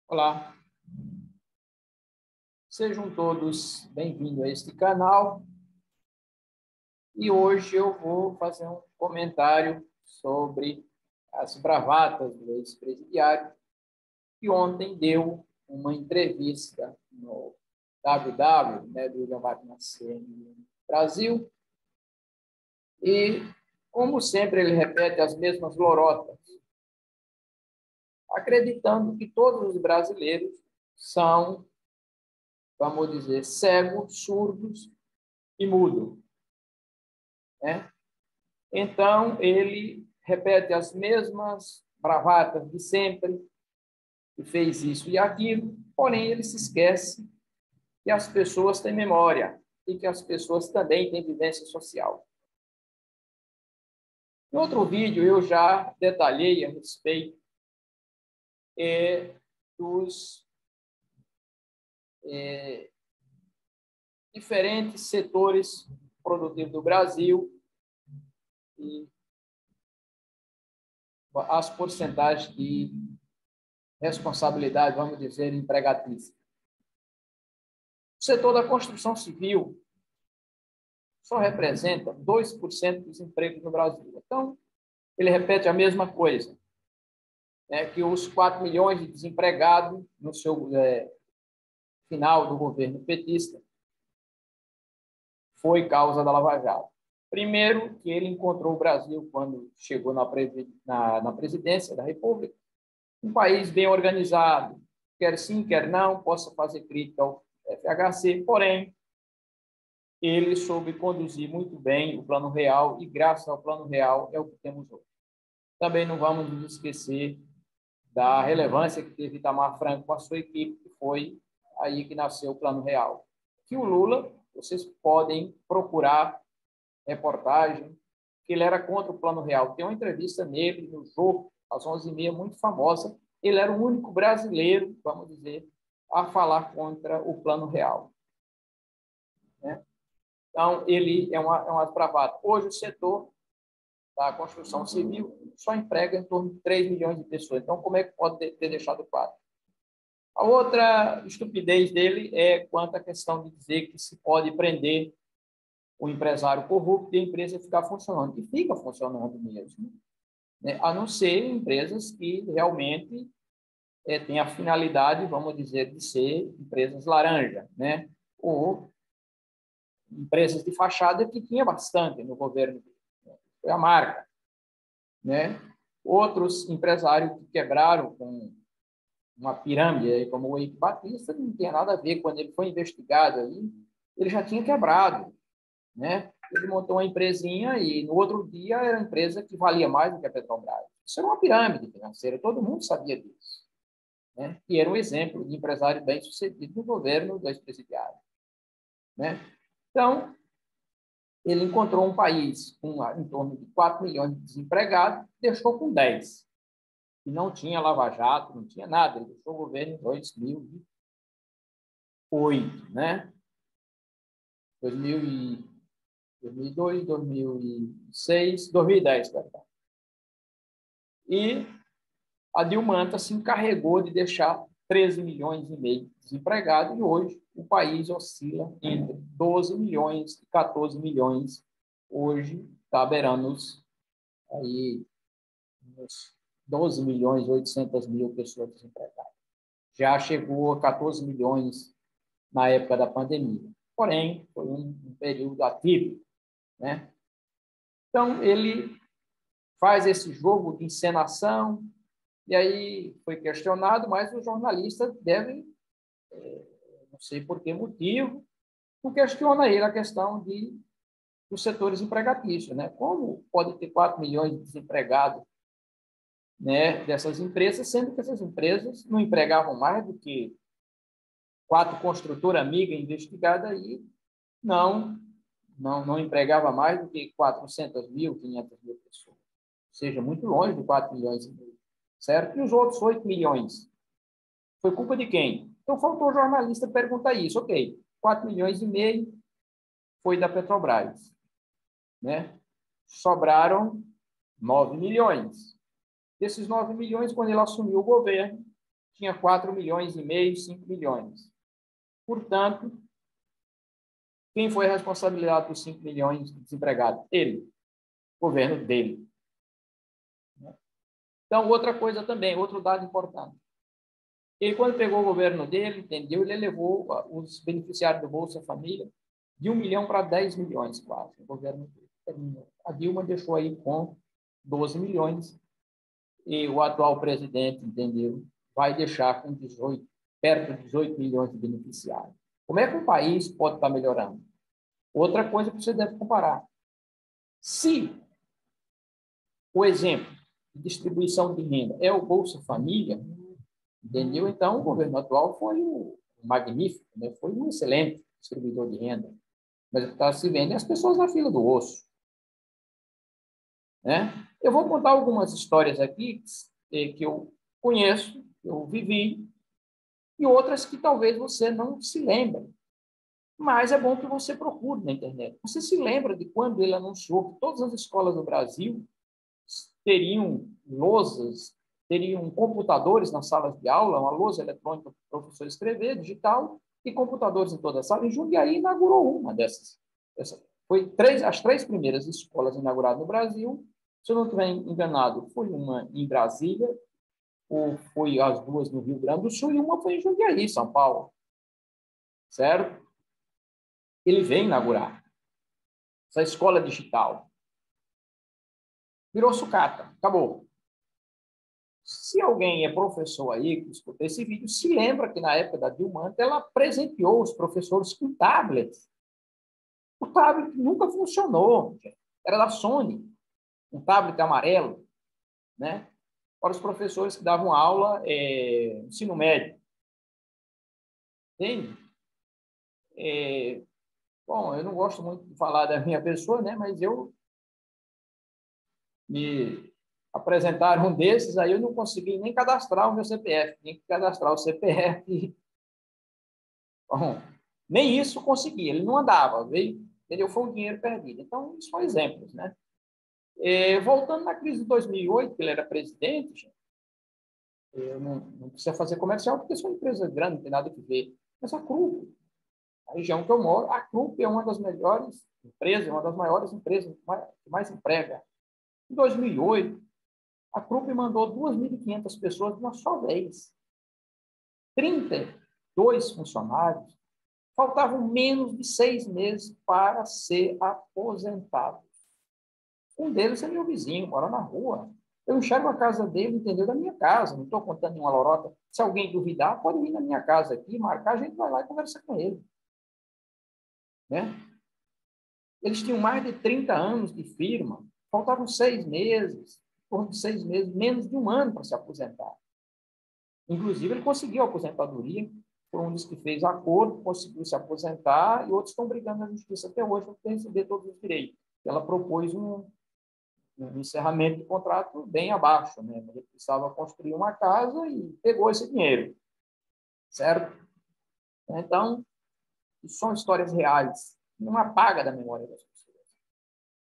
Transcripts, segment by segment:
Olá, sejam todos bem-vindos a este canal e hoje eu vou fazer um comentário sobre as bravatas do ex-presidiário que ontem deu uma entrevista no WW, do William Wagner Brasil, e, como sempre, ele repete as mesmas lorotas, acreditando que todos os brasileiros são, vamos dizer, cegos, surdos e mudos, né? Então, ele repete as mesmas bravatas de sempre, e fez isso e aquilo, porém, ele se esquece que as pessoas têm memória e que as pessoas também têm vivência social. Em outro vídeo, eu já detalhei a respeito dos diferentes setores produtivos do Brasil e as porcentagens de responsabilidade, vamos dizer, empregatícia. O setor da construção civil só representa 2% dos empregos no Brasil. Então, ele repete a mesma coisa, que os 4 milhões de desempregados no seu final do governo petista foi causa da Lava Jato. Primeiro, que ele encontrou o Brasil, quando chegou na presidência da República, um país bem organizado, quer sim, quer não, possa fazer crítica ao FHC, porém, ele soube conduzir muito bem o Plano Real e, graças ao Plano Real, é o que temos hoje. Também não vamos nos esquecer da relevância que teve Itamar Franco com a sua equipe, que foi aí que nasceu o Plano Real. Que o Lula, vocês podem procurar reportagem, que ele era contra o Plano Real. Tem uma entrevista nele no Jô, às 11h30, muito famosa. Ele era o único brasileiro, vamos dizer, a falar contra o Plano Real, né? Então, ele é uma bravata. Hoje, o setor da construção civil só emprega em torno de 3 milhões de pessoas. Então, como é que pode ter deixado 4? A outra estupidez dele é quanto à questão de dizer que se pode prender o empresário corrupto e a empresa ficar funcionando. E fica funcionando mesmo, né? A não ser empresas que realmente têm a finalidade, vamos dizer, de ser empresas laranja, né? Ou empresas de fachada, que tinha bastante no governo, foi a marca, né? Outros empresários que quebraram com uma pirâmide, como o Eike Batista, não tinha nada a ver. Quando ele foi investigado aí, ele já tinha quebrado, né? Ele montou uma empresinha e no outro dia era uma empresa que valia mais do que a Petrobras. Isso era uma pirâmide financeira, todo mundo sabia disso, né? E era um exemplo de empresário bem-sucedido no governo do ex-presidiário, né? Então, ele encontrou um país com em torno de 4 milhões de desempregados, deixou com 10. E não tinha Lava Jato, não tinha nada. Ele deixou o governo em 2008, né? 2002, 2006, 2010, perdão. E a Dilma se encarregou de deixar 13 milhões e meio desempregados, e hoje o país oscila entre 12 milhões e 14 milhões. Hoje está beirando aí uns 12 milhões e 800 mil pessoas desempregadas. Já chegou a 14 milhões na época da pandemia. Porém, foi um período atípico, né? Então, ele faz esse jogo de encenação, e aí foi questionado, mas os jornalistas devem, não sei por que motivo, não questiona ele a questão dos setores empregatícios, né? Como pode ter 4 milhões de desempregados, né, dessas empresas, sendo que essas empresas não empregavam mais do que 4 construtoras amigas investigadas aí, não empregava mais do que 400 mil, 500 mil pessoas. Ou seja, muito longe de 4 milhões e meio, certo? E os outros 8 milhões? Foi culpa de quem? Então, faltou o jornalista perguntar isso. Ok, 4 milhões e meio foi da Petrobras, né? Sobraram 9 milhões. Desses 9 milhões, quando ele assumiu o governo, tinha 4 milhões e meio, 5 milhões. Portanto, quem foi a responsabilidade dos 5 milhões de desempregados? Ele, o governo dele. Então, outra coisa também, outro dado importante. Ele, quando pegou o governo dele, entendeu? Ele elevou os beneficiários do Bolsa Família de 1 milhão para 10 milhões, quase. O governo terminou. A Dilma deixou aí com 12 milhões e o atual presidente, entendeu? Vai deixar com 18, perto de 18 milhões de beneficiários. Como é que um país pode estar melhorando? Outra coisa que você deve comparar. Se o exemplo de distribuição de renda é o Bolsa Família, entendeu? Então, o governo atual foi um magnífico, né? Foi um excelente distribuidor de renda. Mas o que está se vendo é as pessoas na fila do osso. Né? Eu vou contar algumas histórias aqui que eu conheço, que eu vivi, e outras que talvez você não se lembre. Mas é bom que você procure na internet. Você se lembra de quando ele anunciou que todas as escolas do Brasil teriam lousas, teriam computadores nas salas de aula, uma lousa eletrônica para o professor escrever, digital, e computadores em toda a sala. E Jundiaí inaugurou uma dessas. Foi as 3 primeiras escolas inauguradas no Brasil. Se eu não estiver enganado, foi uma em Brasília, ou foi as 2 no Rio Grande do Sul, e uma foi em Jundiaí, São Paulo. Certo? Ele veio inaugurar essa escola digital. Virou sucata, acabou. Se alguém é professor aí que escuta esse vídeo, se lembra que na época da Dilma, ela presenteou os professores com tablets. O tablet nunca funcionou, era da Sony, um tablet amarelo, né? Para os professores que davam aula ensino médio. Entende? Bom, eu não gosto muito de falar da minha pessoa, né? Mas me apresentaram um desses, aí eu não consegui nem cadastrar o meu CPF, tinha que cadastrar o CPF. Bom, nem isso consegui, ele não andava, veio, entendeu? Foi o dinheiro perdido. Então, isso são exemplos, né? Voltando na crise de 2008, que ele era presidente, gente, eu não precisa fazer comercial, porque são empresas grandes, não tem nada a ver. Mas a Krupp, a região que eu moro, a Krupp é uma das melhores empresas, uma das maiores empresas que mais emprega. Em 2008, a Krupp mandou 2.500 pessoas de uma só vez. 32 funcionários. Faltavam menos de 6 meses para ser aposentado. Um deles é meu vizinho, mora na rua. Eu enxergo a casa dele, entendeu? Da minha casa. Não estou contando nenhuma lorota. Se alguém duvidar, pode vir na minha casa aqui, marcar, a gente vai lá e conversa com ele. Né? Eles tinham mais de 30 anos de firma. Faltavam 6 meses, por 6 meses, menos de um ano para se aposentar. Inclusive, ele conseguiu a aposentadoria, foi um dos que fez acordo, conseguiu se aposentar, e outros estão brigando na justiça até hoje para receber todos os direitos. Ela propôs um encerramento de contrato bem abaixo, né? Ele precisava construir uma casa e pegou esse dinheiro, certo? Então, isso são histórias reais, não apaga da memória das pessoas.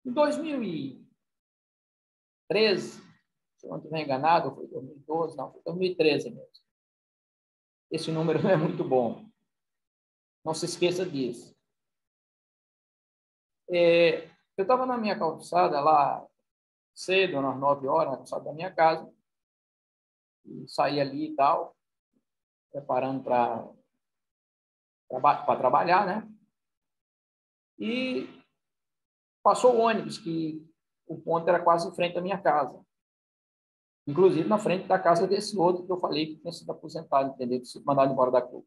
Em 2013, se eu não estiver enganado, foi 2012, não, foi 2013 mesmo. Esse número não é muito bom. Não se esqueça disso. Eu estava na minha calçada lá cedo, às 9 horas, na calçada da minha casa, e saí ali e tal, preparando para trabalhar, né? E passou o ônibus, que o ponto era quase em frente à minha casa. Inclusive na frente da casa desse outro que eu falei que tinha sido aposentado, entendeu? Sido mandado embora da Cruz.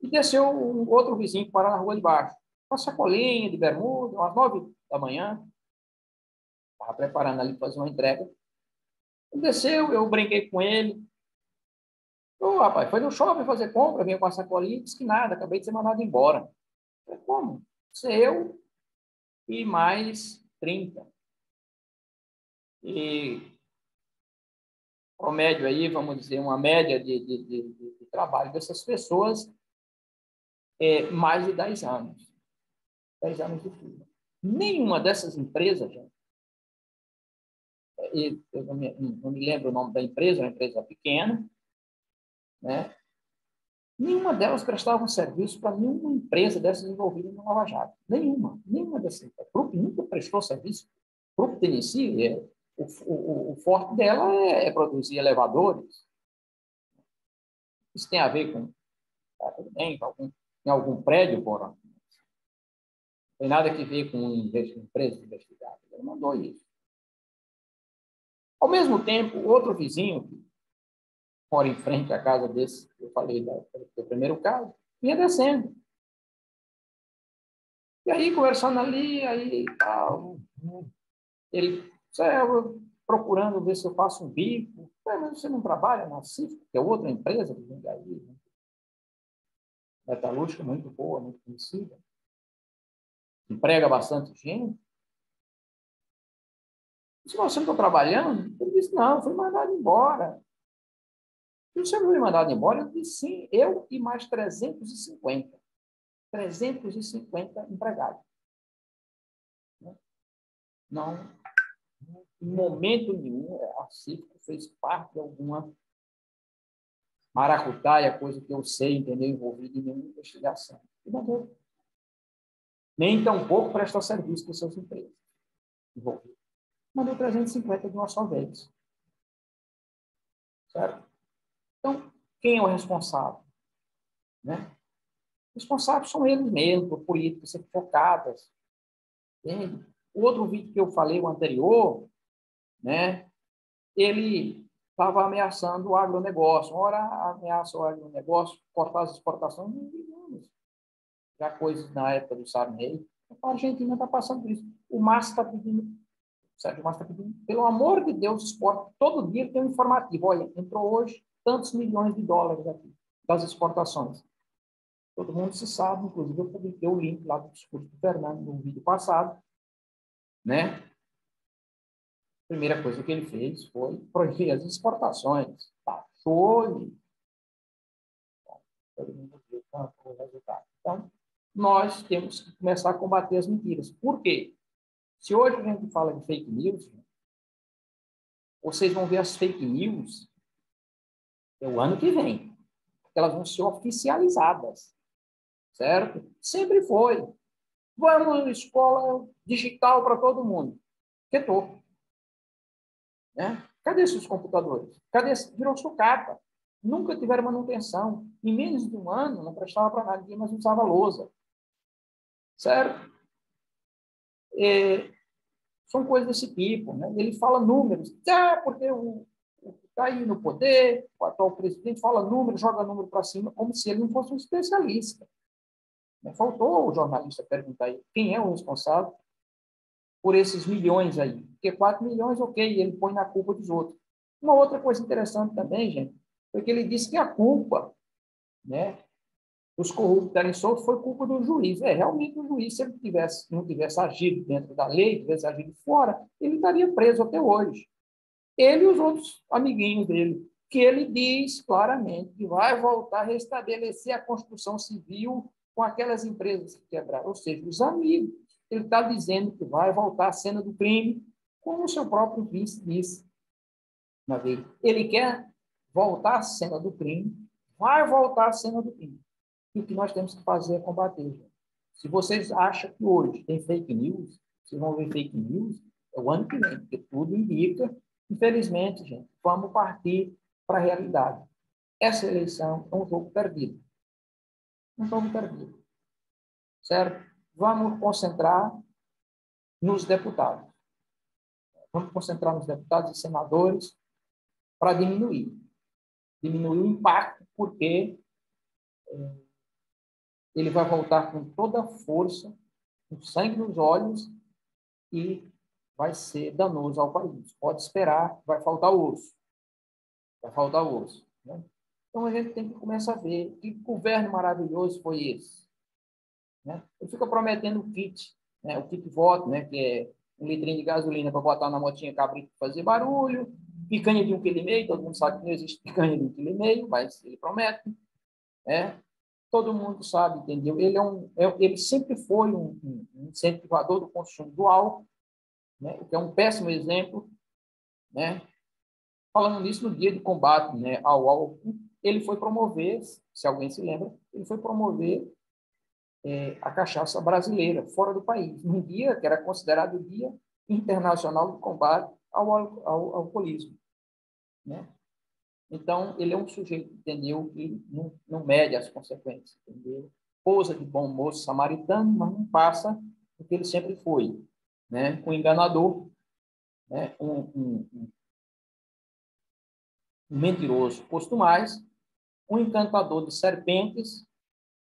E desceu um outro vizinho que mora na rua de baixo. Uma sacolinha de bermuda, às 9 da manhã. Estava preparando ali para fazer uma entrega. Ele desceu, eu brinquei com ele. Ô, rapaz, foi no shopping fazer compra, veio com a sacolinha, disse que nada, acabei de ser mandado embora. Eu falei, como? Isso eu e mais 30. E promédio aí, vamos dizer, uma média de trabalho dessas pessoas mais de 10 anos. 10 anos de firma. Nenhuma dessas empresas, gente, eu não me lembro o nome da empresa, uma empresa pequena, né? Nenhuma delas prestava um serviço para nenhuma empresa dessas envolvida no Lava Jato. Nenhuma dessas. O grupo nunca prestou serviço. O grupo Tennessee, o forte dela é produzir elevadores. Isso tem a ver com em algum prédio, porra. Não tem nada a ver com empresa investigada. Ele mandou isso. Ao mesmo tempo, outro vizinho, que mora em frente à casa desse, eu falei do primeiro caso, vinha descendo. E aí, conversando ali, aí tal, ele procurando ver se eu faço um bico. Mas você não trabalha na CIF, que é outra empresa que vem daí, né? Metalúrgica muito boa, muito conhecida. Emprega bastante gente. Se você não está trabalhando, ele disse, não, fui mandado embora. E você não foi mandado embora? Eu disse, sim, eu e mais 350. 350 empregados. Não, em momento nenhum, a CIF fez parte de alguma maracutaia, coisa que eu sei, entendeu, envolvido em nenhuma investigação. Nem tampouco prestou serviço para as suas empresas envolvidas. Mandou 350 de uma só vez. Certo? Então, quem é o responsável? Né? Os responsáveis são eles mesmos, por políticas equivocadas. Entende? O outro vídeo que eu falei, o anterior, né, ele estava ameaçando o agronegócio. Uma hora ameaça o agronegócio, cortar as exportações, já coisas na época do Sarney. A Argentina está passando por isso. O Márcio está pedindo, Sérgio Márcio está pedindo, pelo amor de Deus, esporte. Todo dia tem um informativo. Olha, entrou hoje tantos milhões de dólares aqui das exportações. Todo mundo se sabe, inclusive eu publiquei o link lá do discurso do Fernando no vídeo passado, né? A primeira coisa que ele fez foi proibir as exportações. Taxou e todo mundo viu qual foi o resultado. Então, nós temos que começar a combater as mentiras. Por quê? Se hoje a gente fala de fake news, vocês vão ver as fake news o ano que vem. Elas vão ser oficializadas. Certo? Sempre foi. Vamos escola digital para todo mundo. Quietou. Né? Cadê esses computadores? Cadê? Virou sucata. Nunca tiveram manutenção. Em menos de um ano, não prestava para nada, ninguém mais usava lousa. Certo? São coisas desse tipo. Né? Ele fala números. Porque está aí no poder, o atual presidente fala números, joga número para cima, como se ele não fosse um especialista. Faltou o jornalista perguntar aí quem é o responsável por esses milhões aí. Porque 4 milhões, ok, ele põe na culpa dos outros. Uma outra coisa interessante também, gente, foi que ele disse que a culpa, né, dos corruptos terem solto foi culpa do juiz. Realmente o juiz, se ele não tivesse agido dentro da lei, tivesse agido fora, ele estaria preso até hoje. Ele e os outros amiguinhos dele, que ele diz claramente que vai voltar a restabelecer a construção civil com aquelas empresas que quebraram, ou seja, os amigos. Ele está dizendo que vai voltar à cena do crime, como o seu próprio vice disse uma vez. Ele quer voltar à cena do crime, vai voltar à cena do crime. E o que nós temos que fazer é combater. Gente. Se vocês acham que hoje tem fake news, vocês vão ver fake news, é o ano que vem, porque tudo indica. Infelizmente, gente, vamos partir para a realidade. Essa eleição é um jogo perdido. Um jogo perdido. Certo? Vamos concentrar nos deputados. Vamos concentrar nos deputados e senadores para diminuir o impacto, porque ele vai voltar com toda a força, com sangue nos olhos e vai ser danoso ao país. Pode esperar, vai faltar osso. Vai faltar osso. Né? Então, a gente tem que começar a ver que governo maravilhoso foi esse. Né? Ele fica prometendo o kit, né? O kit voto, né? Que é um litrinho de gasolina para botar na motinha cabrito para fazer barulho, picanha de 1,5 kg, todo mundo sabe que não existe picanha de 1,5 kg, mas ele promete. Né? Todo mundo sabe, entendeu? Ele sempre foi um incentivador do consumo do álcool, né? O que é um péssimo exemplo. Né? Falando nisso, no dia de combate, né, ao álcool, ele foi promover, se alguém se lembra, ele foi promover a cachaça brasileira fora do país, num dia que era considerado o Dia Internacional do Combate ao Alcoolismo, né? Então, ele é um sujeito, entendeu, que não mede as consequências, entendeu? Pousa de bom moço samaritano, mas não passa o que ele sempre foi, né? Um enganador, né? Um mentiroso, posto mais, um encantador de serpentes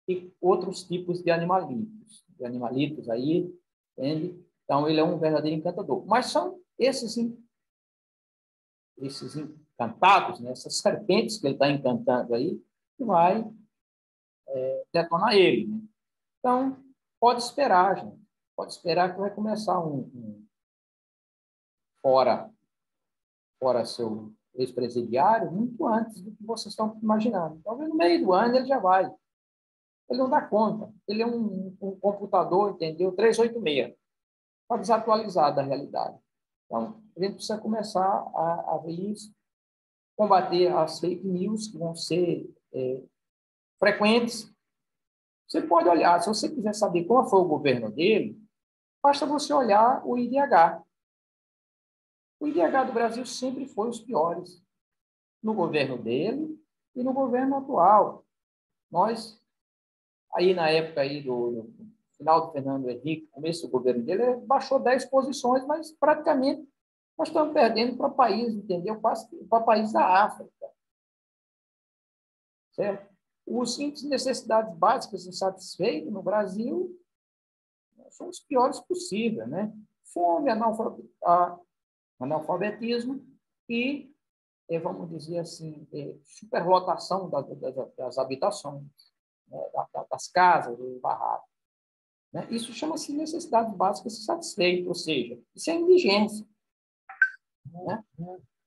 e outros tipos de animalitos aí, entende? Então, ele é um verdadeiro encantador. Mas são esses encantados, né? Essas serpentes que ele está encantando aí, que vai detonar ele, né? Então, pode esperar, gente. Pode esperar que vai começar fora seu ex-presidiário muito antes do que vocês estão imaginando. Talvez no meio do ano ele já vai. Ele não dá conta. Ele é um computador, entendeu? 386. Está desatualizado da realidade. Então, a gente precisa começar a ver isso, combater as fake news que vão ser frequentes. Você pode olhar, se você quiser saber qual foi o governo dele, basta você olhar o IDH. O IDH do Brasil sempre foi os piores, no governo dele e no governo atual. Nós, aí na época aí do final do Fernando Henrique, começo do governo dele, ele baixou 10 posições, mas praticamente nós estamos perdendo para país, entendeu? Para país da África. Certo? Os índices de necessidades básicas insatisfeitos no Brasil são os piores possíveis, né? Fome, analfabetismo e, vamos dizer assim, superlotação das habitações, né? Das casas, dos barracos. Né? Isso chama-se necessidades básicas insatisfeitas, ou seja, isso é indigência. Né?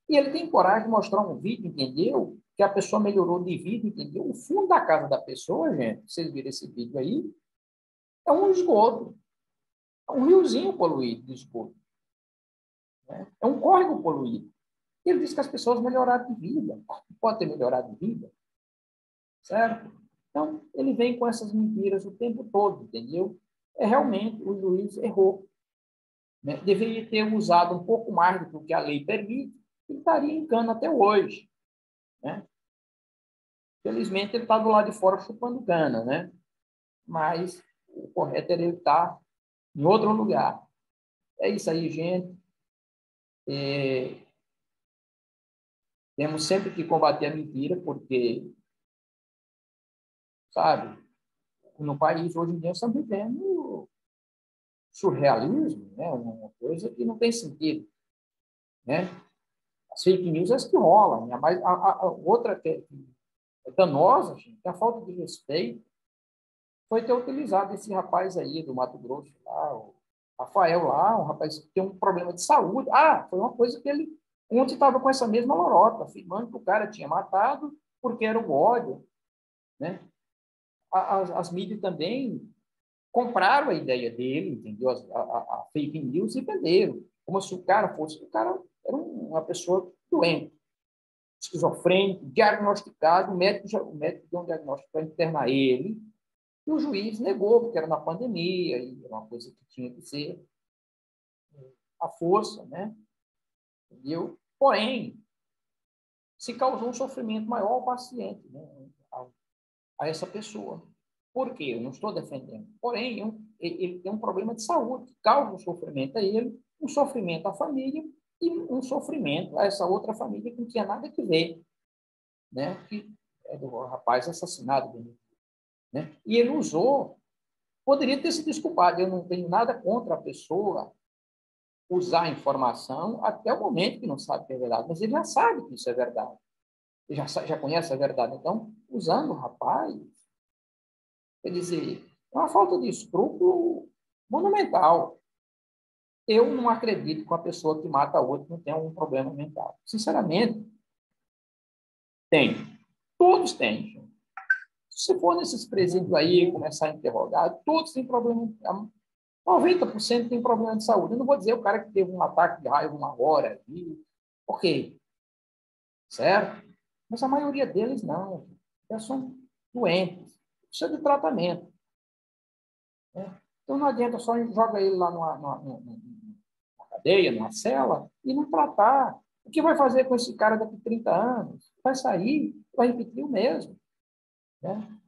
E ele tem coragem de mostrar um vídeo, entendeu? Que a pessoa melhorou de vida, entendeu? O fundo da casa da pessoa, gente, vocês viram esse vídeo aí, é um esgoto. É um riozinho poluído de esgoto. Né? É um córrego poluído. Ele diz que as pessoas melhoraram de vida. Pode ter melhorado de vida. Certo? Então, ele vem com essas mentiras o tempo todo, entendeu? Realmente, o juiz errou. Né? Deveria ter usado um pouco mais do que a lei permite, ele estaria em cana até hoje. Né? Felizmente, ele está do lado de fora chupando cana, né? Mas o correto era ele estar em outro lugar. É isso aí, gente. Temos sempre que combater a mentira, porque, sabe, no país hoje em dia estamos vivendo surrealismo, né? Uma coisa que não tem sentido. Né? As fake news é as que rolam. Né? Mas a outra que é danosa, gente, que a falta de respeito foi ter utilizado esse rapaz aí do Mato Grosso, lá, o Rafael lá, um rapaz que tem um problema de saúde. Foi uma coisa que ele ontem estava com essa mesma lorota, afirmando que o cara tinha matado porque era o ódio. Né? As mídias também compraram a ideia dele, entendeu? A fake news e venderam. Como se o cara fosse... O cara era uma pessoa doente, esquizofrênico, diagnosticado. O médico deu um diagnóstico para internar ele, e o juiz negou, porque era na pandemia, e era uma coisa que tinha que ser à força, né? Entendeu? Porém, se causou um sofrimento maior ao paciente, né? a essa pessoa. Por quê? Eu não estou defendendo. Porém, ele tem um problema de saúde, que causa um sofrimento a ele, um sofrimento à família e um sofrimento a essa outra família que não tinha nada a ver, né? Que é do rapaz assassinado. Né? E ele usou, poderia ter se desculpado, eu não tenho nada contra a pessoa usar a informação até o momento que não sabe que é verdade, mas ele já sabe que isso é verdade. Ele já conhece a verdade. Então, usando o rapaz, quer dizer, é uma falta de escrúpulo monumental. Eu não acredito que uma pessoa que mata a outra não tenha um problema mental. Sinceramente, tem. Todos têm. Se você for nesses presídios aí, começar a interrogar, todos têm problema. 90% tem problema de saúde. Eu não vou dizer o cara que teve um ataque de raiva uma hora. Ok. Certo? Mas a maioria deles não. Já são doentes. Precisa de tratamento. Né? Então, não adianta só jogar ele lá numa cadeia, numa cela, e não tratar. O que vai fazer com esse cara daqui a 30 anos? Vai sair, vai repetir o mesmo. Né?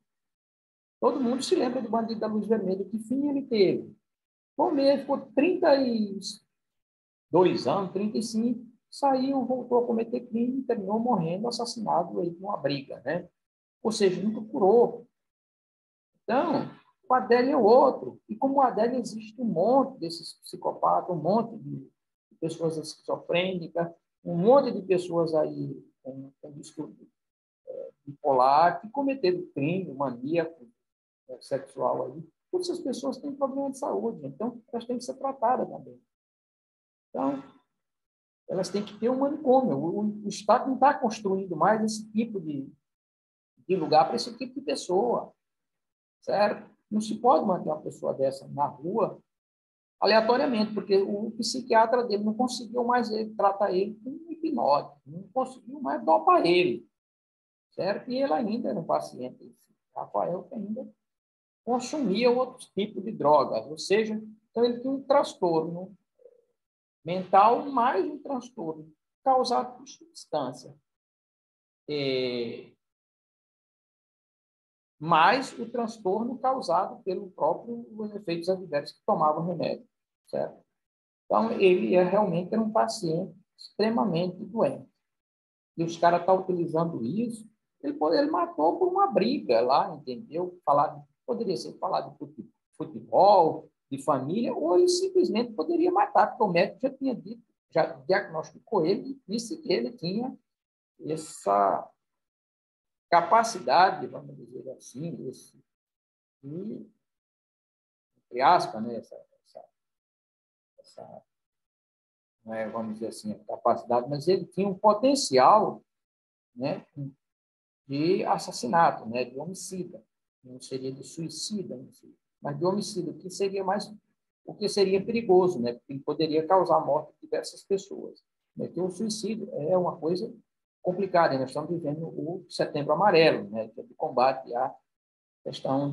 Todo mundo se lembra do Bandido da Luz Vermelha. Que fim ele teve? Bom, ele ficou 32 anos, 35, saiu, voltou a cometer crime, terminou morrendo, assassinado aí numa briga, né? Ou seja, nunca curou. Então, o Adélio é outro. E como o Adélio existe um monte desses psicopatas, um monte de pessoas esquizofrênicas, um monte de pessoas aí com distúrbio bipolar, que cometeram crime, maníaco, sexual aí. Todas essas pessoas têm problema de saúde, então elas têm que ser tratadas também. Então, elas têm que ter um manicômio. O Estado não está construindo mais esse tipo de lugar para esse tipo de pessoa, certo? Não se pode manter uma pessoa dessa na rua aleatoriamente, porque o psiquiatra dele não conseguiu mais tratar ele com hipnose, não conseguiu mais dopar ele, certo? E ele ainda era um paciente, esse Rafael, que ainda consumia outros tipos de drogas, ou seja, então ele tinha um transtorno mental mais um transtorno causado por substância. Mais o transtorno causado pelo próprio os efeitos adversos que tomava o remédio, certo? Então, ele realmente era um paciente extremamente doente. E os caras estão utilizando isso, ele matou por uma briga lá, entendeu? Poderia ser falar de futebol, de família, ou ele simplesmente poderia matar, porque o médico já tinha dito, já diagnosticou ele e disse que ele tinha essa capacidade, vamos dizer assim, de, entre aspas, né, essa não é, vamos dizer assim, a capacidade, mas ele tinha um potencial, né, de assassinato, né, de homicida. Não seria de suicida, mas de homicida, o que seria perigoso, né, porque ele poderia causar a morte de diversas pessoas. Né? Porque o suicídio é uma coisa complicada, e nós estamos vivendo o Setembro Amarelo, né, que é de combate à questão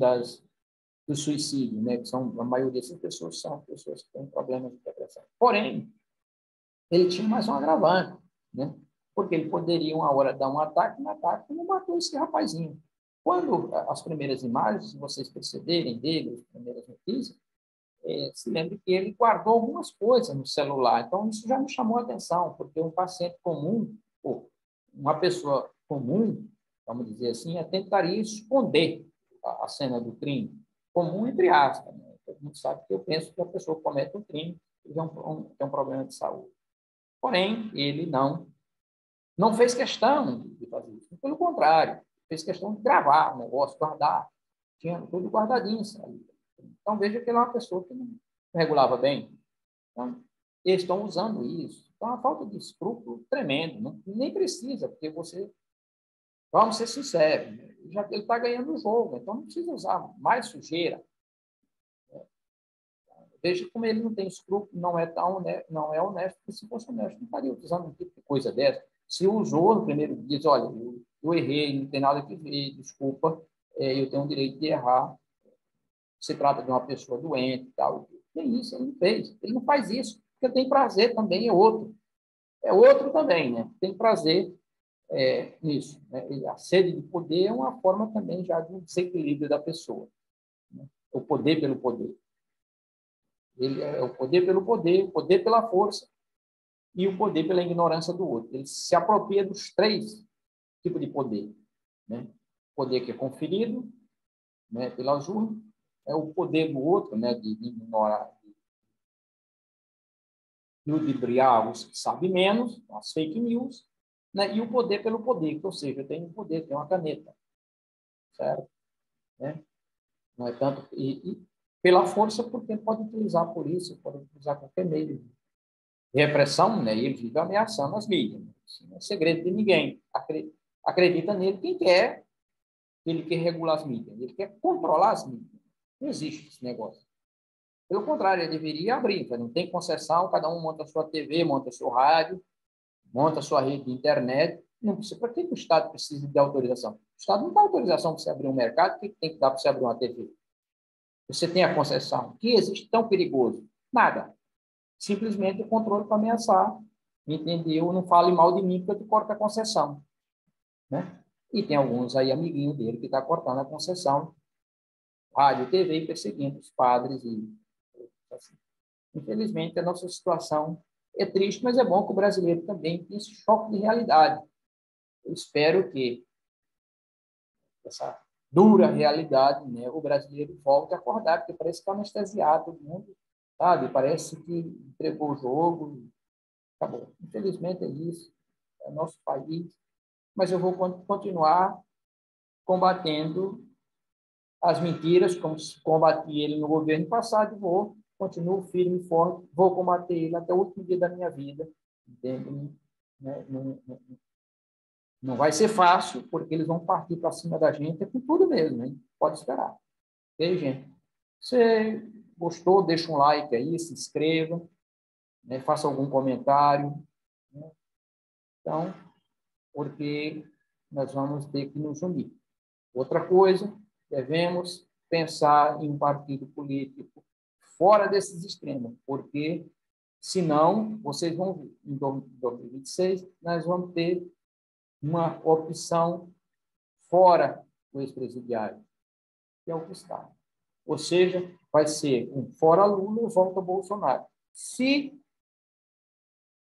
do suicídio, né, que são, a maioria dessas pessoas são pessoas que têm problemas de depressão. Porém, ele tinha mais um agravante, né? Porque ele poderia, uma hora, dar um ataque, como matou esse rapazinho. Quando as primeiras imagens, se vocês perceberem dele, as primeiras notícias, se lembre que ele guardou algumas coisas no celular. Então, isso já me chamou a atenção, porque um paciente comum, ou uma pessoa comum, vamos dizer assim, tentaria esconder a cena do crime. Comum, entre aspas. Né? Todo mundo sabe que eu penso que a pessoa comete um crime e tem um problema de saúde. Porém, ele não fez questão de fazer isso. Pelo contrário, fez questão de gravar o negócio, guardar. Tinha tudo guardadinho. Sabe? Então, veja que ele é uma pessoa que não regulava bem. Então, eles estão usando isso. Então, é uma falta de escrúpulo tremendo. Não, nem precisa, porque vamos ser sinceros, né? Ele está ganhando o jogo, então não precisa usar mais sujeira. Veja como ele não tem escrúpulo, não é honesto, porque se fosse honesto, não estaria usando um tipo de coisa dessa. Se usou no primeiro dia, diz, olha, eu errei, não tem nada que ver, desculpa, eu tenho o direito de errar, se trata de uma pessoa doente e tal. Tem isso, ele não fez. Ele não faz isso, porque tem prazer também, é outro. É outro também, né? Tem prazer nisso. Né? E a sede de poder é uma forma também já de um desequilíbrio da pessoa. Né? O poder pelo poder. Ele é o poder pelo poder, o poder pela força e o poder pela ignorância do outro. Ele se apropria dos três tipos de poder. Né? O poder que é conferido, né, pelas urnas, é o poder do outro, né, de ignorar, de ludibriar os que sabem menos, as fake news, né, e o poder pelo poder, ou seja, eu tenho um poder, tenho uma caneta, certo? Né? Não é tanto... E pela força, porque pode utilizar a polícia, pode utilizar qualquer meio de repressão, né? E ele vive ameaçando as mídias. Isso não é segredo de ninguém. Acredita nele quem quer. Ele quer regular as mídias. Ele quer controlar as mídias. Não existe esse negócio. Pelo contrário, ele deveria abrir. Não tem concessão, cada um monta a sua TV, monta seu rádio, monta a sua rede de internet Não precisa. Para que o Estado precisa de autorização? O Estado não dá autorização para você abrir um mercado, o que tem que dar para você abrir uma TV? Você tem a concessão. O que existe tão perigoso? Nada. Simplesmente o controle para ameaçar. Entendeu? Não fale mal de mim porque eu te corto a concessão. Né? E tem alguns aí, amiguinhos dele, que está cortando a concessão, rádio, TV, e perseguindo os padres. Assim. Infelizmente, a nossa situação é triste, mas é bom que o brasileiro também tenha esse choque de realidade. Eu espero que essa dura realidade, né, o brasileiro volte a acordar, porque parece que está anestesiado todo mundo, sabe? Parece que entregou o jogo e acabou. Infelizmente é isso, é nosso país, mas eu vou continuar combatendo as mentiras, como combati ele no governo passado, vou continuo firme e forte, vou combater ele até o último dia da minha vida, entende? Né? Não vai ser fácil, porque eles vão partir para cima da gente, é com tudo mesmo, hein? Pode esperar. Ok, gente? Se gostou, deixa um like aí, se inscreva, né? Faça algum comentário. Né? Então, porque nós vamos ter que nos unir. Outra coisa, devemos pensar em um partido político fora desses extremos, porque, senão, vocês vão ver, em 2026, nós vamos ter uma opção fora do ex-presidiário, que é o que está. Ou seja, vai ser um fora Lula e volta Bolsonaro. Se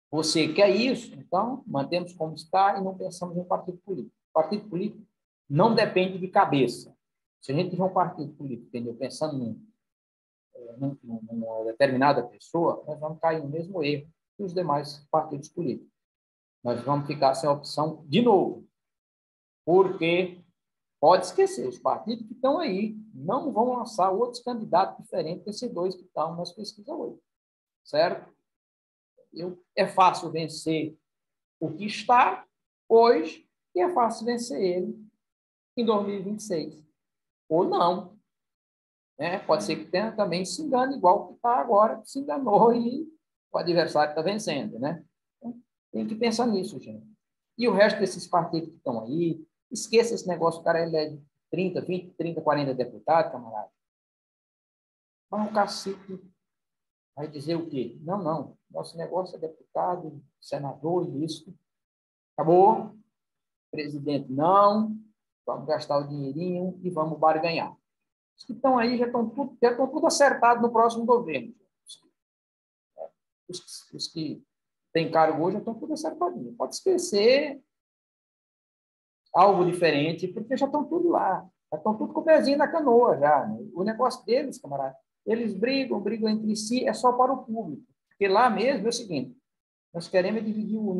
você quer isso, então mantemos como está e não pensamos em partido político. Partido político não depende de cabeça. Se a gente tiver um partido político, entendeu? Pensando numa determinada pessoa, nós vamos cair no mesmo erro que os demais partidos políticos. Nós vamos ficar sem opção de novo, porque pode esquecer, os partidos que estão aí não vão lançar outros candidatos diferentes desses dois que estão nas pesquisas hoje, certo? É fácil vencer o que está hoje e é fácil vencer ele em 2026. Ou não. Né? Pode ser que tenha também se engane igual que está agora, que se enganou e o adversário está vencendo. Né? Então, tem que pensar nisso, gente. E o resto desses partidos que estão aí, esqueça esse negócio, o cara elege 30, 20, 30, 40 deputados, camarada. Mas o cacique vai dizer o quê? Não, não. Nosso negócio é deputado, senador e isso. Acabou. Presidente, não. Vamos gastar o dinheirinho e vamos barganhar. Os que estão aí já estão tudo acertado no próximo governo. Os que têm cargo hoje já estão tudo acertadinho. Pode esquecer algo diferente, porque já estão tudo lá. Já estão tudo com o pezinho na canoa já. Né? O negócio deles, camarada, eles brigam entre si, é só para o público. Porque lá mesmo é o seguinte, nós queremos dividir o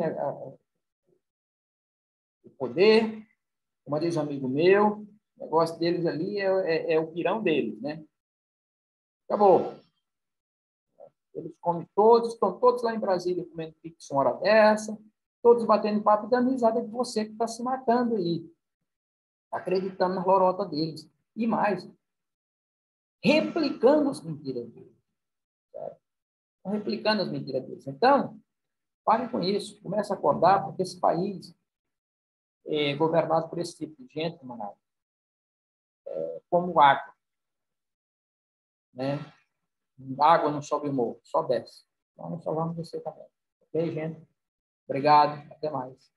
poder, como diz um amigo meu, o negócio deles ali é o pirão deles, né? Acabou. Eles comem todos, estão todos lá em Brasília comendo pizza uma hora dessa, todos batendo papo e dando risada de você que está se matando aí, acreditando na lorota deles. E mais, replicando as mentiras deles. Certo? Replicando as mentiras deles. Então, pare com isso, comece a acordar, porque esse país é governado por esse tipo de gente, manada, como água. Né? Água não sobe o morro, só desce. Então, nós só vamos descer também. Ok, gente? Obrigado. Até mais.